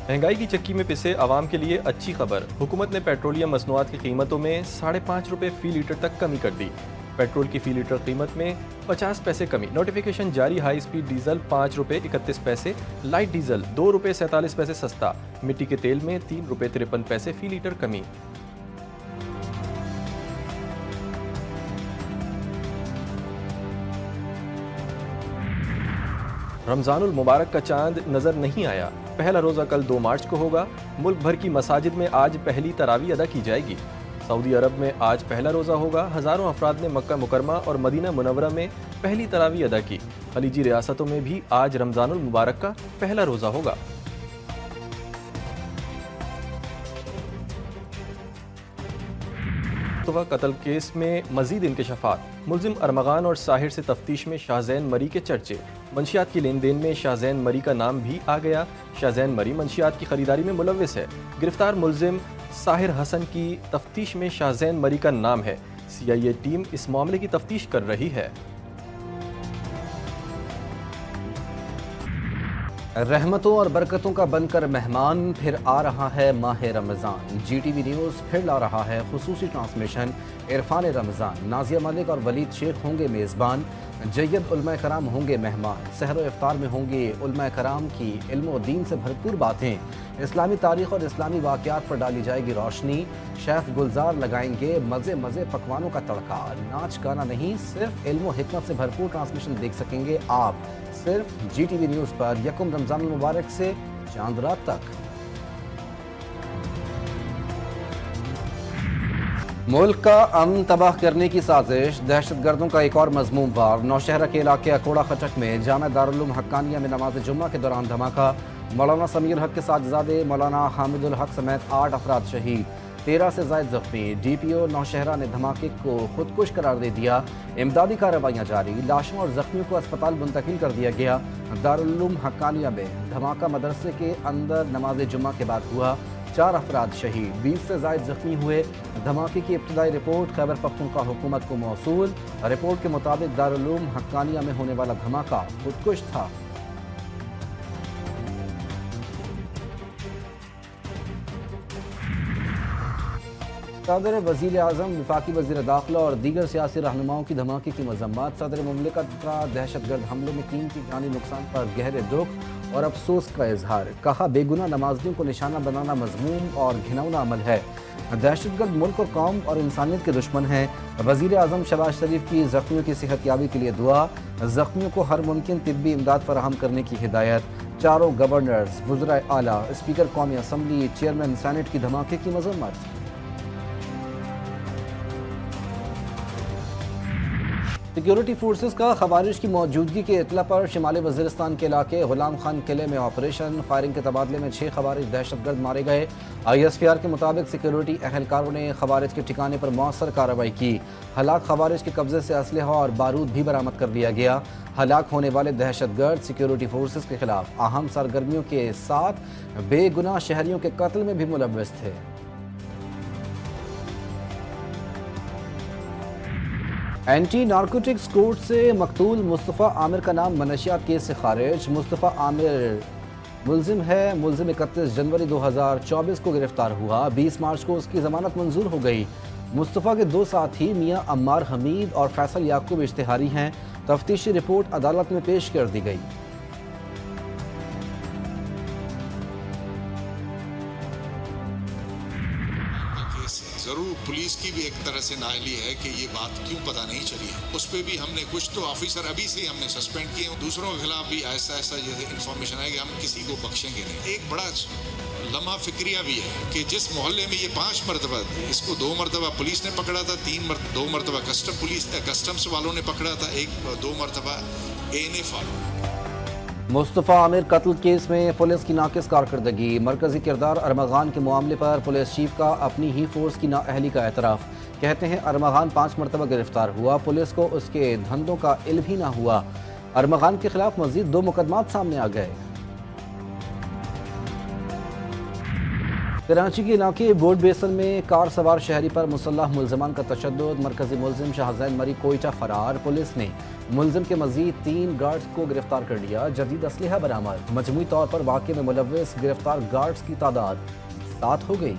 महंगाई की चक्की में पिसे आवाम के लिए अच्छी खबर। हुकूमत ने पेट्रोलियम मसनूआत की कीमतों में 5.5 रुपये फी लीटर तक कमी कर दी। पेट्रोल की फी लीटर कीमत में 50 पैसे कमी। नोटिफिकेशन जारी। हाई स्पीड डीजल 5 रुपये 31 पैसे, लाइट डीजल 2 रुपये 47 पैसे सस्ता। मिट्टी के तेल में 3 रुपये 53 पैसे फी लीटर कमी। रमज़ानुल मुबारक का चांद नज़र नहीं आया। पहला रोज़ा कल 2 मार्च को होगा। मुल्क भर की मसाजिद में आज पहली तरावी अदा की जाएगी। सऊदी अरब में आज पहला रोज़ा होगा। हज़ारों अफराद ने मक्का मुकरमा और मदीना मुनव्वरा में पहली तरावी अदा की। खलीजी रियासतों में भी आज रमज़ानुल मुबारक का पहला रोज़ा होगा। कत्ल केस में मजीद इंकशाफात। मुलजिम अरमगान और साहिर से तफ्तीश में शाहजैन मरी के चर्चे। मंशियात की लेन देन में शाहजैन मरी का नाम भी आ गया। शाहजैन मरी मंशियात की खरीदारी में मुलव्विस है। गिरफ्तार मुलजिम साहिर हसन की तफ्तीश में शाहजैन मरी का नाम है। CIA टीम इस मामले की तफ्तीश कर रही है। रहमतों और बरकतों का बनकर मेहमान फिर आ रहा है माह रमज़ान। GTV न्यूज़ फिर ला रहा है खुसूसी ट्रांसमिशन। इरफान रमज़ान, नाजिया मलिक और वलीद शेख होंगे मेज़बान। जय्यद उलमा कराम होंगे मेहमान। सहर व इफ्तार में होंगे उलमा कराम की इल्म और दीन से भरपूर बातें। इस्लामी तारीख़ और इस्लामी वाक़यात पर डाली जाएगी रोशनी। शेफ़ गुलजार लगाएंगे मज़े मज़े पकवानों का तड़का। नाच गाना नहीं, सिर्फ इल्म और हिकमत से भरपूर ट्रांसमिशन देख सकेंगे आप सिर्फ GTV न्यूज़ पर। यकम रमज़ान मुबारक से चांद रात तक। मुल्क का अमन तबाह करने की साजिश। दहशतगर्दों का एक और मजमूम वार। नौशहरा के इलाके अकोड़ा खटक में जामा दारुल उलूम हक्कानिया में नमाज जुम्मा के दौरान धमाका। मौलाना समीर हक के साथजादे मौलाना हामिदुल हक समेत 8 अफराद शहीद, 13 से ज़ायद जख्मी। DPO नौशहरा ने धमाके को खुदकुश करार दे दिया। इमदादी कार्रवाइयाँ जारी। लाशों और जख्मियों को अस्पताल मुंतकिल कर दिया गया। दारुल उलूम हक्कानिया में धमाका मदरसे के अंदर नमाज जुम्मा के बाद हुआ। 4 अफराद शहीद, 20 से ज़ायद जख्मी हुए। धमाके की इब्तदाई रिपोर्ट खैबर पख्तूनख्वा हुकूमत को मौसूल। रिपोर्ट के मुताबिक दारुल उलूम हक्कानिया में होने वाला धमाका खुदकुश था। सदर वज़ीर आज़म, वफाकी वज़ीर दाखिला और दीगर सियासी रहनुमाओं की धमाके की मज़म्मत। सदर मुमलिकत का दहशतगर्द हमलों में 3 की जानी नुकसान पर गहरे दुख और अफसोस का इजहार। कहा, बेगुनाह नमाजियों को निशाना बनाना मज़मूम और घिनौना अमल है। दहशतगर्द मुल्क और कौम और इंसानियत के दुश्मन हैं। वज़ीर आज़म शहबाज शरीफ की ज़ख्मियों की सेहतयाबी के लिए दुआ। ज़ख्मियों को हर मुमकिन तिब्बी इमदाद फराहम करने की हिदायत। चारों गवर्नर्स, वज़राए आला, स्पीकर कौमी असम्बली, चेयरमैन सेनेट की धमाके की मज़म्मत। सिक्योरिटी फोर्सेस का खवारिज की मौजूदगी के इतला पर शिमाली वज़ीरिस्तान के इलाके गुलाम खान किले में ऑपरेशन। फायरिंग के तबादले में 6 खवारिज दहशतगर्द मारे गए। ISPR के मुताबिक सिक्योरिटी अहलकारों ने खवारिज के ठिकाने पर मौसर कार्रवाई की। हलाक खवारिज के कब्जे से असलहा और बारूद भी बरामद कर लिया गया। हलाक होने वाले दहशतगर्द सिक्योरिटी फोर्सेस के खिलाफ अहम सरगर्मियों के साथ बेगुनाह शहरियों के कत्ल में भी मुलव्वस थे। एंटी नारकोटिक्स कोर्ट से मकतूल मुस्तफ़ा आमिर का नाम मनशियात केस से खारिज। मुस्तफ़ा आमिर मुलजिम है। मुलजिम 31 जनवरी 2024 को गिरफ्तार हुआ। 20 मार्च को उसकी जमानत मंजूर हो गई। मुस्तफ़ा के 2 साथी मियां अम्मार हमीद और फैसल याकूब इश्तिहारी हैं। तफ्तीशी रिपोर्ट अदालत में पेश कर दी गई। ज़रूर पुलिस की भी एक तरह से नाअहली है कि ये बात क्यों पता नहीं चली है। उस पर भी हमने कुछ तो ऑफिसर अभी से हमने सस्पेंड किए। दूसरों के खिलाफ भी ऐसा ऐसा जैसे इन्फॉर्मेशन है कि हम किसी को बख्शेंगे नहीं। एक बड़ा लम्हा फिक्रिया भी है कि जिस मोहल्ले में ये 5 मरतबा, इसको 2 मरतबा पुलिस ने पकड़ा था, 2 मरतबा कस्टम्स वालों ने पकड़ा था, 2 मरतबा ANF वालों। मुस्तफ़ा आमिर कत्ल केस में पुलिस की नाकिस कारकर्दगी। मरकजी किरदार अरमगान के मामले पर पुलिस चीफ का अपनी ही फोर्स की नाअहली का एतराफ़। कहते हैं अरमगान 5 मरतबा गिरफ्तार हुआ, पुलिस को उसके धंधों का इल्म ही ना हुआ। अरमगान के खिलाफ मजीद 2 मुकदमात सामने आ गए। کراچی کے علاقے بورڈ بیسن میں کار سوار شہری پر مسلح ملزمان کا تشدد، مرکزی ملزم شاہزین مری کوئٹہ فرار، پولیس نے ملزم کے مزید 3 گارڈز کو گرفتار کر لیا، جدید اسلحہ برآمد، مجموعی طور پر واقعے میں ملوث گرفتار گارڈز کی تعداد 7 ہو گئی۔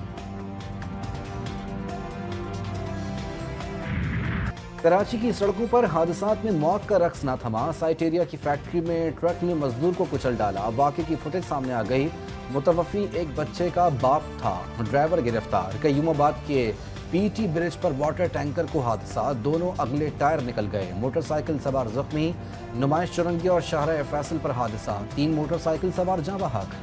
کراچی کی سڑکوں پر حادثات میں موت کا رقص نہ تھما، سائٹ ایریا کی فیکٹری میں ٹرک نے مزدور کو کچل ڈالا، واقعے کی فوٹیج سامنے آ گئی، متوفی ایک بچے کا باپ تھا، ڈرائیور گرفتار۔ قیوم آباد کے پی ٹی برج پر واٹر ٹینکر کو حادثہ، دونوں اگلے ٹائر نکل گئے، موٹر سائیکل سوار زخمی، نمائش چورنگی اور شاہراہ فیصل پر حادثہ، 3 موٹر سائیکل سوار جاں بحق۔